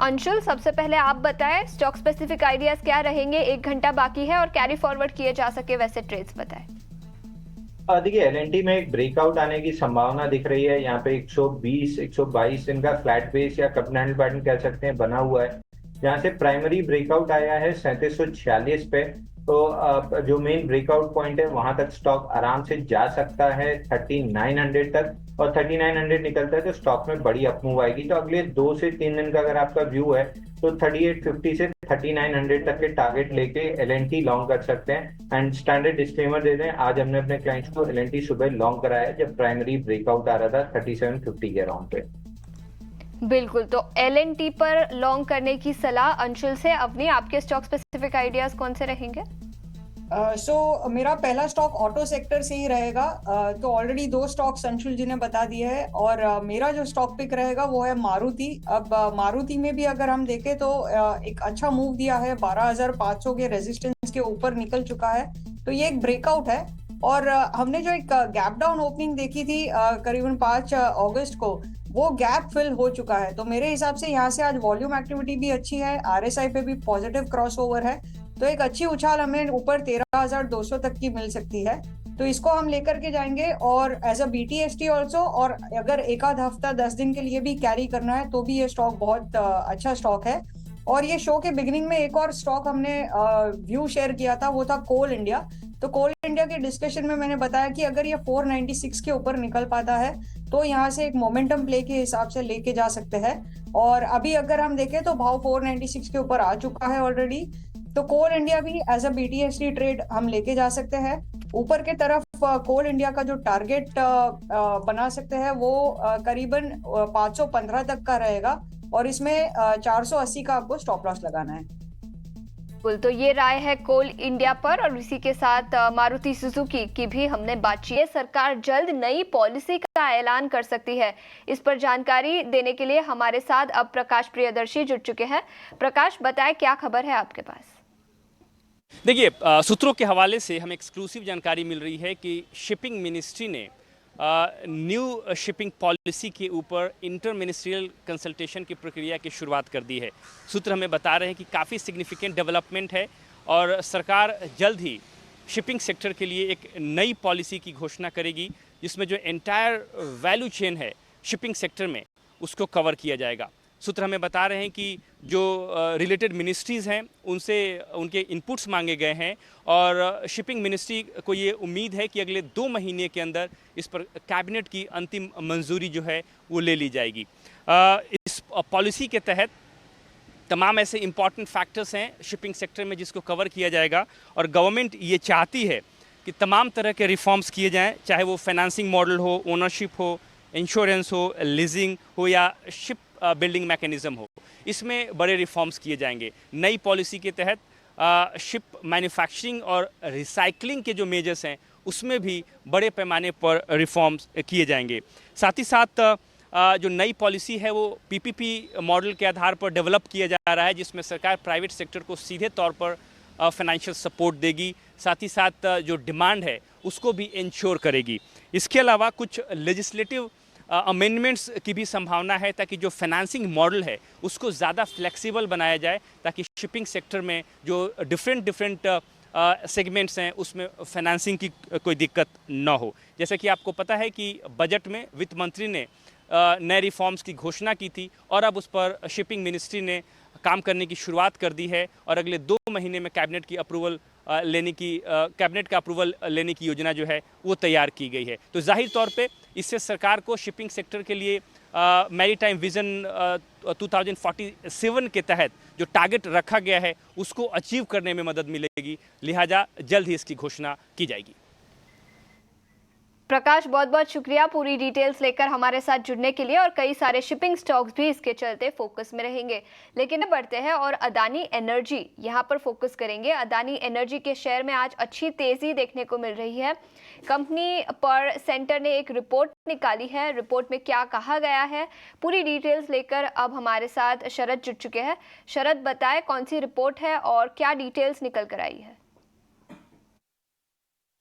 अंशुल, सबसे पहले आप बताएं स्टॉक स्पेसिफिक आइडियाज क्या रहेंगे, 1 घंटा बाकी है और कैरी फॉरवर्ड किए जा सके वैसे ट्रेड्स बताएं। देखिए एलएनटी में एक ब्रेकआउट आने की संभावना दिख रही है। यहाँ पे 120 122 इनका फ्लैट बेस या कप हैंडल पैटर्न कह सकते हैं बना हुआ है। यहाँ से प्राइमरी ब्रेकआउट आया है 3746 पे। तो जो मेन ब्रेकआउट पॉइंट है वहां तक स्टॉक आराम से जा सकता है 3900 तक, और 3900 निकलता है तो स्टॉक में बड़ी अपमूव आएगी। तो अगले 2 से 3 दिन का अगर आपका व्यू है तो 3850 से 3900 तक के टारगेट लेके एलएनटी लॉन्ग कर सकते हैं। एंड स्टैंडर्ड डिस्क्लेमर दे दें, आज हमने अपने क्लाइंट्स को एलएनटी सुबह लॉन्ग कराया है जब प्राइमरी ब्रेकआउट आ रहा था 3750 के अराउंड पे। बिल्कुल, तो एलएनटी पर लॉन्ग करने की सलाह अंशुल से। अपनी आपके स्टॉक स्पेसिफिक आइडियाज कौन से रहेंगे? मेरा पहला स्टॉक ऑटो सेक्टर से ही रहेगा। तो ऑलरेडी 2 स्टॉक्स अंशुल जी ने बता दिए हैं, और मेरा जो स्टॉक पिक रहेगा वो है मारुति। अब मारुति में भी अगर हम देखें तो एक अच्छा मूव दिया है, 12,500 के रेजिस्टेंस के ऊपर निकल चुका है। तो ये एक ब्रेकआउट है। और हमने जो एक गैप डाउन ओपनिंग देखी थी करीबन 5 अगस्त को, वो गैप फिल हो चुका है। तो मेरे हिसाब से यहाँ से आज वॉल्यूम एक्टिविटी भी अच्छी है, आरएसआई पे भी पॉजिटिव क्रॉसओवर है। तो एक अच्छी उछाल हमें ऊपर 13,200 तक की मिल सकती है। तो इसको हम लेकर के जाएंगे, और एज अ बीटीएसटी ऑल्सो। और अगर एक आध हफ्ता 10 दिन के लिए भी कैरी करना है तो भी ये स्टॉक बहुत अच्छा स्टॉक है। और ये शो के बिगिनिंग में एक और स्टॉक हमने व्यू शेयर किया था, वो था कोल इंडिया। तो कोल इंडिया के डिस्कशन में मैंने बताया कि अगर ये 496 के ऊपर निकल पाता है तो यहाँ से एक मोमेंटम प्ले के हिसाब से लेके जा सकते हैं। और अभी अगर हम देखें तो भाव 496 के ऊपर आ चुका है ऑलरेडी। तो कोल इंडिया भी एज अ बीटीएसटी ट्रेड हम लेके जा सकते हैं। ऊपर के तरफ कोल इंडिया का जो टारगेट बना सकते हैं वो करीबन 515 तक का रहेगा, और इसमें 480 का आपको स्टॉप लॉस लगाना है। बिल्कुल, तो ये राय है कोल इंडिया पर। और इसी के साथ मारुति सुजुकी की भी हमने बातचीत है। सरकार जल्द नई पॉलिसी का ऐलान कर सकती है, इस पर जानकारी देने के लिए हमारे साथ अब प्रकाश प्रियदर्शी जुड़ चुके हैं। प्रकाश, बताएं क्या खबर है आपके पास? देखिए, सूत्रों के हवाले से हमें एक्सक्लूसिव जानकारी मिल रही है कि शिपिंग मिनिस्ट्री ने न्यू शिपिंग पॉलिसी के ऊपर इंटर मिनिस्ट्रियल कंसल्टेशन की प्रक्रिया की शुरुआत कर दी है। सूत्र हमें बता रहे हैं कि काफ़ी सिग्निफिकेंट डेवलपमेंट है, और सरकार जल्द ही शिपिंग सेक्टर के लिए एक नई पॉलिसी की घोषणा करेगी, जिसमें जो एंटायर वैल्यू चेन है शिपिंग सेक्टर में उसको कवर किया जाएगा। सूत्र हमें बता रहे हैं कि जो रिलेटेड मिनिस्ट्रीज़ हैं उनसे उनके इनपुट्स मांगे गए हैं, और शिपिंग मिनिस्ट्री को ये उम्मीद है कि अगले 2 महीने के अंदर इस पर कैबिनेट की अंतिम मंजूरी जो है वो ले ली जाएगी। इस पॉलिसी के तहत तमाम ऐसे इम्पॉर्टेंट फैक्टर्स हैं शिपिंग सेक्टर में जिसको कवर किया जाएगा, और गवर्नमेंट ये चाहती है कि तमाम तरह के रिफॉर्म्स किए जाएँ, चाहे वो फाइनेंसिंग मॉडल हो, ओनरशिप हो, इंश्योरेंस हो, लीजिंग हो या शिप बिल्डिंग मैकेनिज्म हो। इसमें बड़े रिफॉर्म्स किए जाएंगे। नई पॉलिसी के तहत शिप मैन्युफैक्चरिंग और रिसाइकलिंग के जो मेजर्स हैं उसमें भी बड़े पैमाने पर रिफॉर्म्स किए जाएंगे। साथ ही साथ जो नई पॉलिसी है वो पीपीपी मॉडल के आधार पर डेवलप किया जा रहा है, जिसमें सरकार प्राइवेट सेक्टर को सीधे तौर पर फाइनेंशियल सपोर्ट देगी, साथ ही साथ जो डिमांड है उसको भी इंश्योर करेगी। इसके अलावा कुछ लेजिस्लेटिव अमेंडमेंट्स की भी संभावना है, ताकि जो फाइनेंसिंग मॉडल है उसको ज़्यादा फ्लेक्सिबल बनाया जाए, ताकि शिपिंग सेक्टर में जो डिफरेंट सेगमेंट्स हैं उसमें फाइनेंसिंग की कोई दिक्कत ना हो। जैसे कि आपको पता है कि बजट में वित्त मंत्री ने नए रिफॉर्म्स की घोषणा की थी, और अब उस पर शिपिंग मिनिस्ट्री ने काम करने की शुरुआत कर दी है, और अगले 2 महीने में कैबिनेट का अप्रूवल लेने की योजना जो है वो तैयार की गई है। तो जाहिर तौर पे इससे सरकार को शिपिंग सेक्टर के लिए मैरीटाइम विजन 2047 के तहत जो टारगेट रखा गया है उसको अचीव करने में मदद मिलेगी। लिहाजा जल्द ही इसकी घोषणा की जाएगी। प्रकाश, बहुत बहुत शुक्रिया पूरी डिटेल्स लेकर हमारे साथ जुड़ने के लिए। और कई सारे शिपिंग स्टॉक्स भी इसके चलते फोकस में रहेंगे। लेकिन बढ़ते हैं और अदानी एनर्जी यहां पर फोकस करेंगे। अदानी एनर्जी के शेयर में आज अच्छी तेजी देखने को मिल रही है। कंपनी पर सेंटर ने एक रिपोर्ट निकाली है। रिपोर्ट में क्या कहा गया है, पूरी डिटेल्स लेकर अब हमारे साथ शरद जुड़ चुके हैं। शरद, बताएं कौन सी रिपोर्ट है और क्या डिटेल्स निकल कर आई है?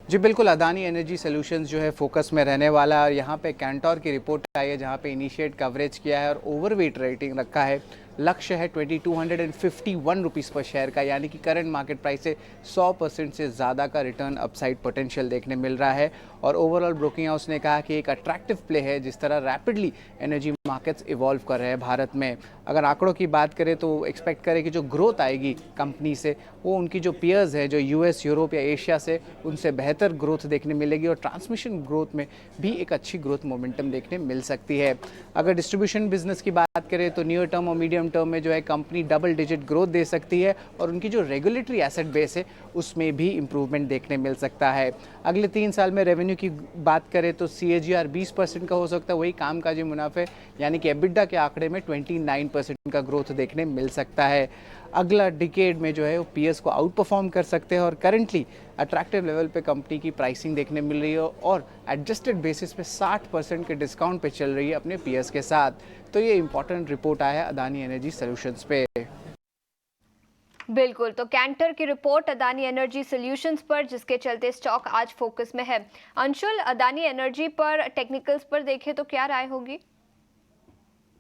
जी बिल्कुल, अदानी एनर्जी सॉल्यूशंस जो है फोकस में रहने वाला है, और यहाँ पे कैंटोर की रिपोर्ट आई है जहाँ पे इनिशिएट कवरेज किया है और ओवरवेट रेटिंग रखा है लक्ष्य है 2251 रुपीज़ पर शेयर का, यानी कि करंट मार्केट प्राइस से 100% से ज़्यादा का रिटर्न अपसाइड पोटेंशियल देखने मिल रहा है। और ओवरऑल ब्रोकिंग हाउस ने कहा कि एक अट्रैक्टिव प्ले है जिस तरह रैपिडली एनर्जी मार्केट्स इवॉल्व कर रहे हैं भारत में। अगर आंकड़ों की बात करें तो एक्सपेक्ट करें कि जो ग्रोथ आएगी कंपनी से वो उनकी जो पीयर्स है जो यूएस, यूरोप या एशिया से, उनसे बेहतर ग्रोथ देखने मिलेगी और ट्रांसमिशन ग्रोथ में भी एक अच्छी ग्रोथ मोमेंटम देखने मिल सकती है। अगर डिस्ट्रीब्यूशन बिजनेस की बात करें तो नियर टर्म और मीडियम टर्म में जो है कंपनी डबल डिजिट ग्रोथ दे सकती है और उनकी जो रेगुलेटरी एसेट बेस है उसमें भी इंप्रूवमेंट देखने मिल सकता है। अगले 3 साल में रेवेन्यू की बात करें तो CAGR 20% का हो सकता है, वही कामकाजी मुनाफे यानी कि एबिडा के आंकड़े में 29% का ग्रोथ देखने मिल सकता है। अगला डिकेड में जो है वो पीएस को आउट परफॉर्म कर सकते हैं और करंटली अट्रैक्टिव लेवल पे कंपनी की प्राइसिंग देखने मिल रही है और एडजस्टेड बेसिस पे 60% के डिस्काउंट पे चल रही है अपने पीएस के साथ। तो ये इंपॉर्टेंट रिपोर्ट आया है अदानी एनर्जी सॉल्यूशंस पे। बिल्कुल, तो कैंटर की रिपोर्ट अदानी एनर्जी सॉल्यूशंस पर, जिसके चलते स्टॉक आज फोकस में है। अंशुल, अदानी एनर्जी पर टेक्निकल्स पर देखें तो क्या राय होगी?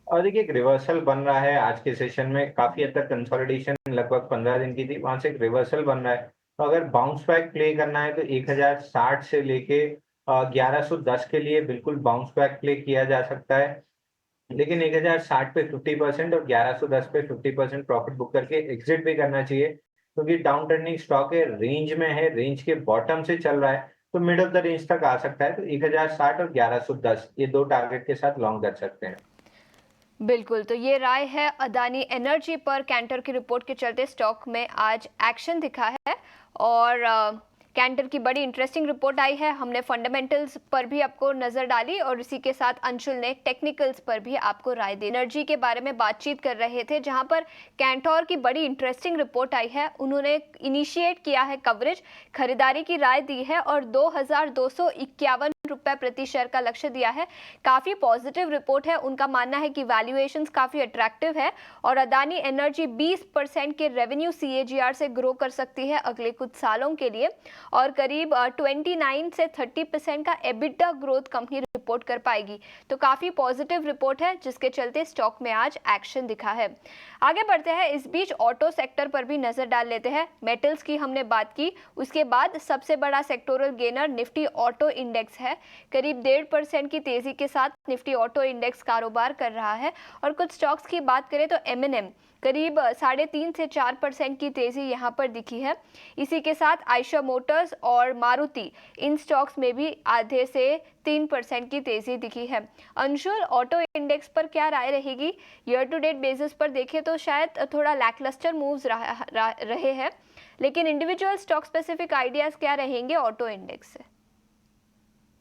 और देखिए, एक रिवर्सल बन रहा है आज के सेशन में। काफी हद तक कंसोलिडेशन लगभग 15 दिन की थी, वहां से एक रिवर्सल बन रहा है। तो अगर बाउंस बैक प्ले करना है तो 1060 से लेके 1110 के लिए बिल्कुल बाउंस बैक प्ले किया जा सकता है। लेकिन 1060 पे 50% और 1110 पे 50% प्रॉफिट बुक करके एग्जिट भी करना चाहिए, क्योंकि डाउन ट्रेंडिंग स्टॉक है, रेंज में है, रेंज के बॉटम से चल रहा है, तो मिड ऑफ द रेंज तक आ सकता है। तो 1060 और 1110 ये 2 टारगेट के साथ लॉन्ग कर सकते हैं। बिल्कुल, तो ये राय है अदानी एनर्जी पर। कैंटर की रिपोर्ट के चलते स्टॉक में आज एक्शन दिखा है और कैंटर की बड़ी इंटरेस्टिंग रिपोर्ट आई है। हमने फंडामेंटल्स पर भी आपको नजर डाली और इसी के साथ अंशुल ने टेक्निकल्स पर भी आपको राय दी। एनर्जी के बारे में बातचीत कर रहे थे, जहां पर कैंटर की बड़ी इंटरेस्टिंग रिपोर्ट आई है। उन्होंने इनिशिएट किया है कवरेज, खरीदारी की राय दी है और 2251 रुपए प्रति शेयर का लक्ष्य दिया है। काफी पॉजिटिव रिपोर्ट है। उनका मानना है कि वैल्यूएशंस काफी अट्रैक्टिव है और अदानी एनर्जी 20% के रेवेन्यू CAGR से ग्रो कर सकती है अगले कुछ सालों के लिए और करीब 29 से 30% का एबिटा ग्रोथ कंपनी रिपोर्ट कर पाएगी। तो काफी पॉजिटिव रिपोर्ट है, जिसके चलते स्टॉक में आज एक्शन दिखा है। आगे बढ़ते हैं, इस बीच ऑटो सेक्टर पर भी नजर डाल लेते हैं। मेटल्स की हमने बात की, उसके बाद सबसे बड़ा sectoral gainer Nifty auto index है। करीब 1.5% की तेजी के साथ निफ्टी ऑटो इंडेक्स कारोबार कर रहा है। और कुछ स्टॉक्स की बात करें तो M&M करीब 3.5 से 4% की तेजी यहां पर दिखी है। इसी के साथ आयशर मोटर्स और मारुति, इन स्टॉक्स में भी आधे से 3% की तेजी दिखी है। अंशुल, ऑटो इंडेक्स पर क्या राय रहेगी? ईयर टू डेट बेसिस पर देखें तो शायद थोड़ा लैकलस्टर मूव्स रहे हैं, लेकिन इंडिविजुअल स्टॉक स्पेसिफिक आइडियाज क्या रहेंगे ऑटो इंडेक्स से?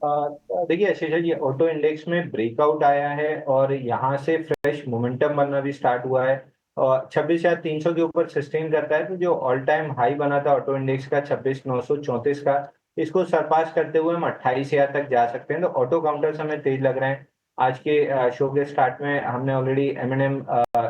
देखिए आशीष जी, ऑटो इंडेक्स में ब्रेकआउट आया है और यहाँ से फ्रेश मोमेंटम बनना भी स्टार्ट हुआ है और 26,300 के ऊपर सस्टेन करता है। तो जो ऑल टाइम हाई बना था ऑटो इंडेक्स का 26,934 का, इसको सरपास करते हुए हम 28,000 तक जा सकते हैं। तो ऑटो काउंटर्स हमें तेज लग रहे हैं। आज के शो के स्टार्ट में हमने ऑलरेडी M&M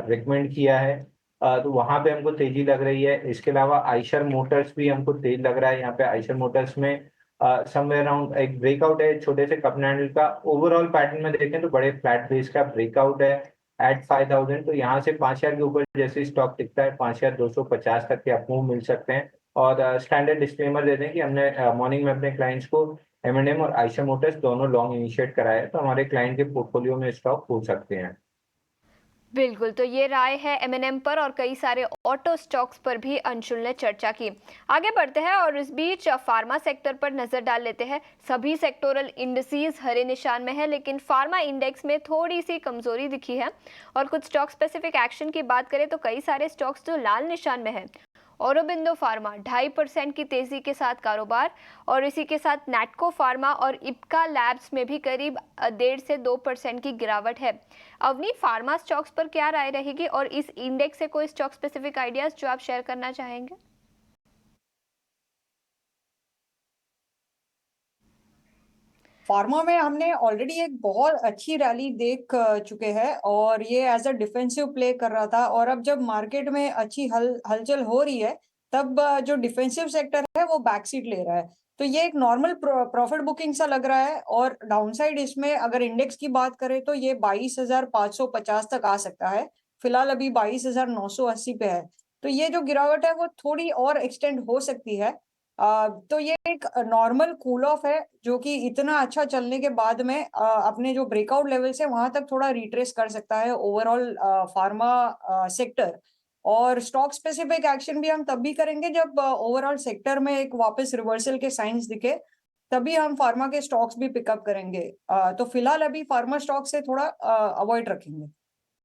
रिकमेंड किया है, तो वहां पे हमको तेजी लग रही है। इसके अलावा आयशर मोटर्स भी हमको तेज लग रहा है। यहाँ पे आयशर मोटर्स में समवेयर अराउंड एक ब्रेकआउट है छोटे से कप हैंडल का। ओवरऑल पैटर्न में देखें तो बड़े फ्लैट बेस का ब्रेकआउट है एट 5000। तो यहाँ से 5,000 के ऊपर जैसे स्टॉक टिकता है 5,250 तक के अपमूव मिल सकते हैं। और स्टैंडर्ड डिस्क्लेमर दे दें कि हमने मॉर्निंग में अपने क्लाइंट्स को M&M और आयशर मोटर्स दोनों लॉन्ग इनिशिएट कराया है, तो हमारे क्लाइंट के पोर्टफोलियो में स्टॉक हो सकते हैं। बिल्कुल, तो ये राय है M&M पर और कई सारे ऑटो स्टॉक्स पर भी अंशुल ने चर्चा की। आगे बढ़ते हैं और इस बीच फार्मा सेक्टर पर नजर डाल लेते हैं। सभी सेक्टोरल इंडिसेस हरे निशान में है, लेकिन फार्मा इंडेक्स में थोड़ी सी कमजोरी दिखी है। और कुछ स्टॉक स्पेसिफिक एक्शन की बात करें तो कई सारे स्टॉक्स जो लाल निशान में है। औरोबिंदो फार्मा 2.5% की तेजी के साथ कारोबार और इसी के साथ नैटको फार्मा और इप्का लैब्स में भी करीब 1.5 से 2% की गिरावट है। अवनी, फार्मा स्टॉक्स पर क्या राय रहेगी और इस इंडेक्स से कोई स्टॉक स्पेसिफिक आइडियाज जो आप शेयर करना चाहेंगे? फार्मा में हमने ऑलरेडी एक बहुत अच्छी रैली देख चुके हैं और ये एज अ डिफेंसिव प्ले कर रहा था। और अब जब मार्केट में अच्छी हलचल हो रही है, तब जो डिफेंसिव सेक्टर है वो बैक सीट ले रहा है। तो ये एक नॉर्मल प्रॉफिट बुकिंग सा लग रहा है। और डाउनसाइड इसमें अगर इंडेक्स की बात करें तो ये 22,550 तक आ सकता है। फिलहाल अभी 22,980 पे है। तो ये जो गिरावट है वो थोड़ी और एक्सटेंड हो सकती है। तो ये एक नॉर्मल कूल ऑफ है जो कि इतना अच्छा चलने के बाद में अपने जो ब्रेकआउट लेवल्स है वहां तक थोड़ा रिट्रेस कर सकता है ओवरऑल फार्मा सेक्टर। और स्टॉक स्पेसिफिक एक्शन भी हम तब भी करेंगे जब ओवरऑल सेक्टर में एक वापस रिवर्सल के साइंस दिखे, तभी हम फार्मा के स्टॉक्स भी पिकअप करेंगे। तो फिलहाल अभी फार्मा स्टॉक से थोड़ा अवॉइड रखेंगे।